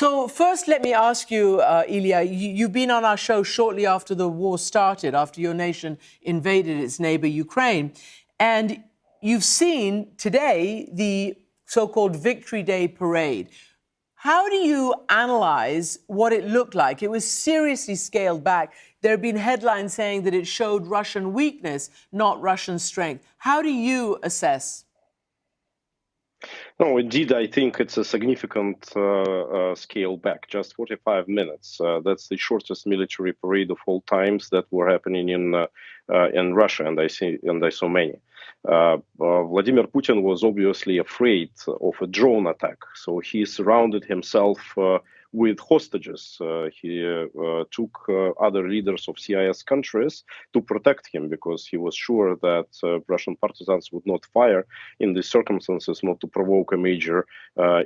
So first, let me ask you, Ilya, you've been on our show shortly after the war started, after your nation invaded its neighbor, Ukraine. And you've seen today the so-called Victory Day parade. How do you analyze what it looked like? It was seriously scaled back. There have been headlines saying that it showed Russian weakness, not Russian strength. How do you assess? No, indeed, I think it's a significant scale back, just 45 minutes. That's the shortest military parade of all times that were happening in Russia, and I saw many. Vladimir Putin was obviously afraid of a drone attack, so he surrounded himself with hostages. He took other leaders of CIS countries to protect him because he was sure that Russian partisans would not fire in these circumstances, not to provoke a major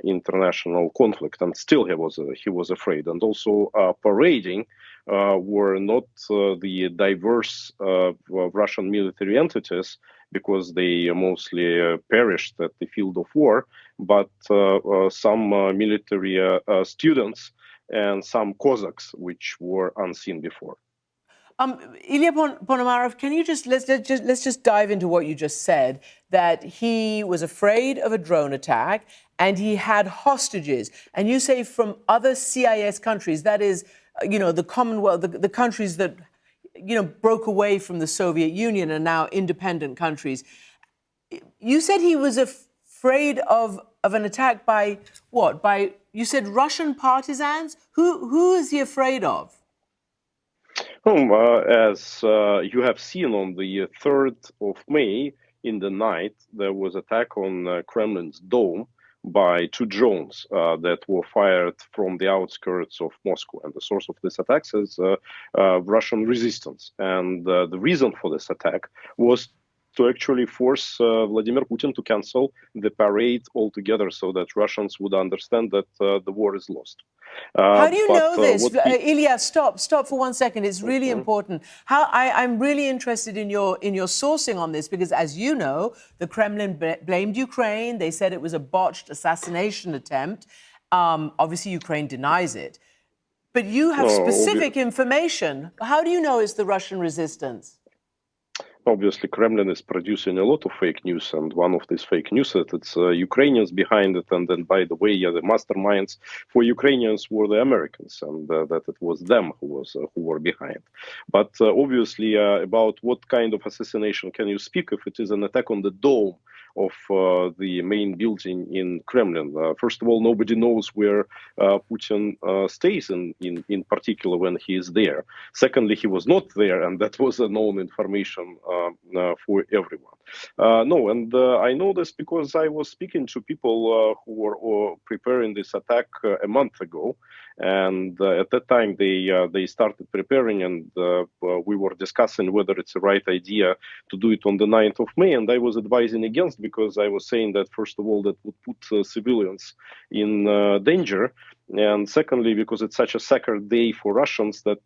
international conflict. And still he was afraid. And also parading were not the diverse Russian military entities, because they mostly perished at the field of war, but some military students and some Cossacks, which were unseen before. Ilya Ponomarev, can you let's just dive into what you just said, that he was afraid of a drone attack and he had hostages, and you say from other CIS countries, that is, the Commonwealth, the countries that broke away from the Soviet Union and now independent countries. You said he was afraid of an attack by what? You said Russian partisans? Who is he afraid of? As you have seen on the 3rd of May in the night, there was attack on Kremlin's dome by 2 drones that were fired from the outskirts of Moscow. And the source of this attack is Russian resistance. And the reason for this attack was to actually force Vladimir Putin to cancel the parade altogether, so that Russians would understand that the war is lost. How do you know this? Ilya, stop for 1 second. It's really important. I'm really interested in your sourcing on this, because as you know, the Kremlin blamed Ukraine. They said it was a botched assassination attempt. Obviously, Ukraine denies it. But you have specific information. How do you know it's the Russian resistance? Obviously, Kremlin is producing a lot of fake news, and one of these fake news is it's Ukrainians behind it. And then, by the way, the masterminds for Ukrainians were the Americans, and that it was them who were behind. But obviously, about what kind of assassination can you speak if it is an attack on the dome of the main building in Kremlin? First of all, nobody knows where Putin stays in particular when he is there. Secondly, he was not there, and that was a known information for everyone. I know this because I was speaking to people who were preparing this attack a month ago, and at that time they started preparing, and we were discussing whether it's the right idea to do it on the 9th of May, and I was advising against, because I was saying that first of all that would put civilians in danger, and secondly because it's such a sacred day for Russians that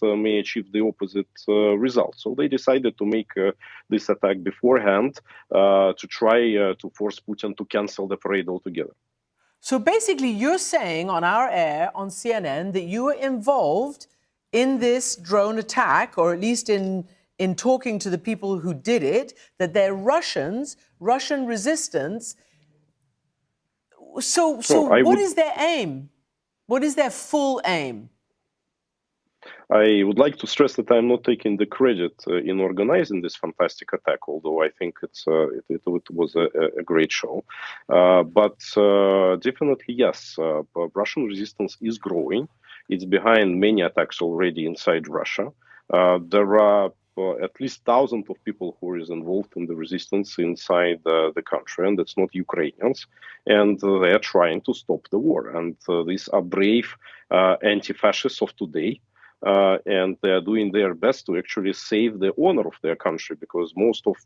may achieve the opposite result. So they decided to make this attack beforehand to try to force Putin to cancel the parade altogether. So basically you're saying on our air, on CNN, that you were involved in this drone attack, or at least in talking to the people who did it, that they're Russians, Russian resistance. So what is their aim? What is their full aim? I would like to stress that I'm not taking the credit in organizing this fantastic attack, although I think it was a great show. But definitely, yes, Russian resistance is growing. It's behind many attacks already inside Russia. There are at least thousands of people who is involved in the resistance inside the country, and it's not Ukrainians, and they are trying to stop the war. And these are brave anti-fascists of today, and they are doing their best to actually save the honor of their country, because most of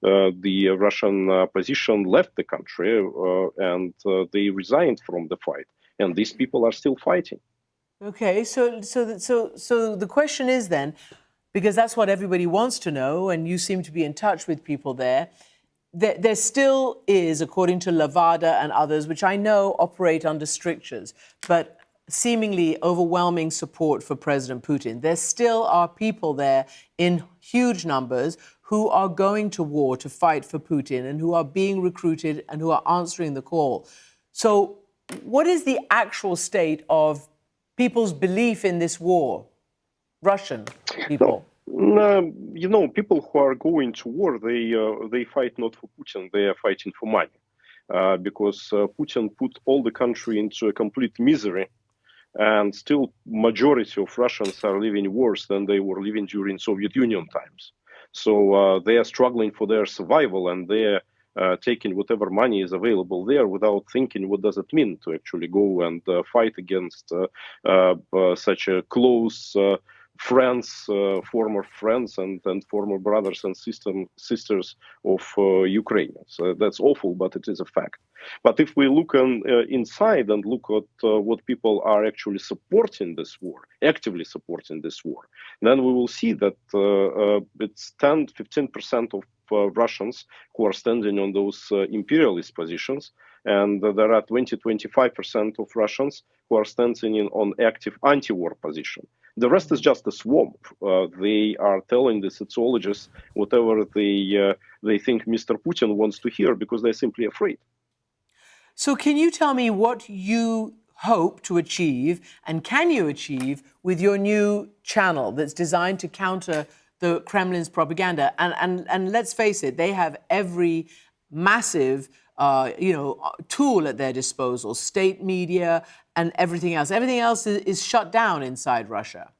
the Russian opposition left the country and they resigned from the fight, and these people are still fighting. Okay, so the question is then, because that's what everybody wants to know, and you seem to be in touch with people there, there still is, according to Levada and others, which I know operate under strictures, but seemingly overwhelming support for President Putin. There still are people there in huge numbers who are going to war to fight for Putin and who are being recruited and who are answering the call. So what is the actual state of people's belief in this war? Russian people? People who are going to war, they fight not for Putin, they are fighting for money. Because Putin put all the country into a complete misery, and still majority of Russians are living worse than they were living during Soviet Union times. So they are struggling for their survival, and they're taking whatever money is available there without thinking what does it mean to actually go and fight against such a close friends, former friends and former brothers and sisters of Ukrainians. That's awful, but it is a fact. But if we look inside and look at what people are actually supporting this war, actively supporting this war, then we will see that it's 10-15% of Russians who are standing on those imperialist positions, and there are 20-25% of Russians who are standing on active anti-war position. The rest is just a swamp. They are telling the sociologists whatever they think Mr. Putin wants to hear because they're simply afraid. So can you tell me what you hope to achieve, and can you achieve, with your new channel that's designed to counter the Kremlin's propaganda? And let's face it, they have every massive tool at their disposal, state media and everything else. Everything else is shut down inside Russia.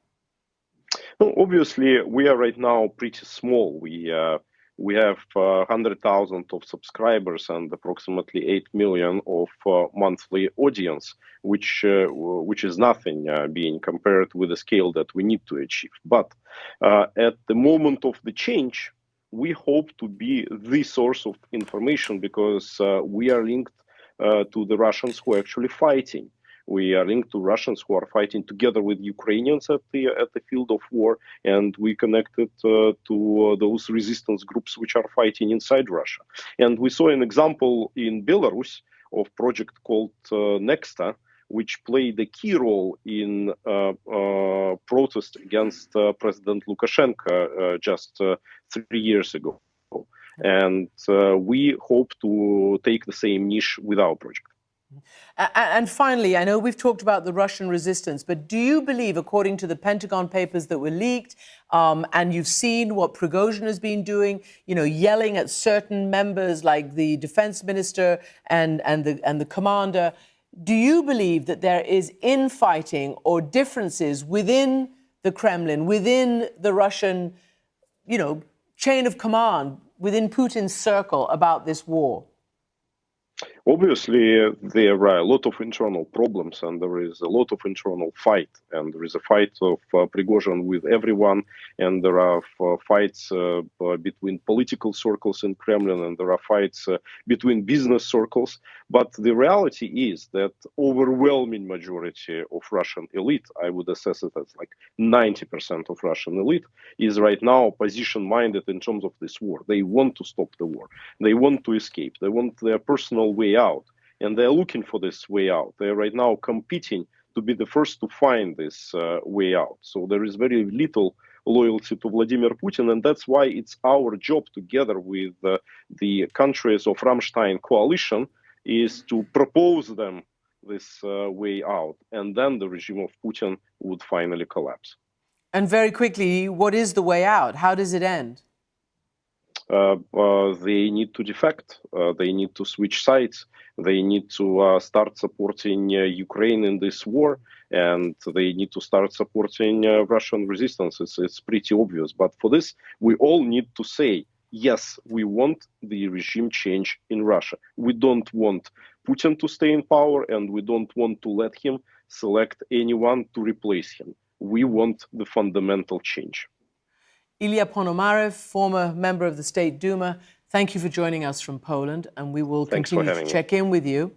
No, obviously, we are right now pretty small. We have 100,000 of subscribers and approximately 8 million of monthly audience, which is nothing being compared with the scale that we need to achieve. But at the moment of the change, we hope to be the source of information because we are linked to the Russians who are actually fighting. We are linked to Russians who are fighting together with Ukrainians at the field of war, and we connected to those resistance groups which are fighting inside Russia. And we saw an example in Belarus of project called Nexta, which played a key role in protest against President Lukashenko just 3 years ago. And we hope to take the same niche with our project. And finally, I know we've talked about the Russian resistance, but do you believe, according to the Pentagon papers that were leaked, and you've seen what Prigozhin has been doing, yelling at certain members like the defense minister and the commander, do you believe that there is infighting or differences within the Kremlin, within the Russian, chain of command, within Putin's circle about this war? Obviously, there are a lot of internal problems, and there is a lot of internal fight. And there is a fight of Prigozhin with everyone, and there are fights between political circles in Kremlin, and there are fights between business circles. But the reality is that overwhelming majority of Russian elite, I would assess it as like 90% of Russian elite, is right now position-minded in terms of this war. They want to stop the war. They want to escape. They want their personal way out, and they're looking for this way out. They're right now competing to be the first to find this way out. So there is very little loyalty to Vladimir Putin, and that's why it's our job, together with the countries of Rammstein coalition, is to propose them this way out, and then the regime of Putin would finally collapse. And very quickly, what is the way out? How does it end? They need to defect. They need to switch sides. They need to start supporting Ukraine in this war, and they need to start supporting Russian resistance. It's pretty obvious. But for this, we all need to say, yes, we want the regime change in Russia. We don't want Putin to stay in power, and we don't want to let him select anyone to replace him. We want the fundamental change. Ilya Ponomarev, former member of the State Duma, thank you for joining us from Poland, and we will continue to check in with you.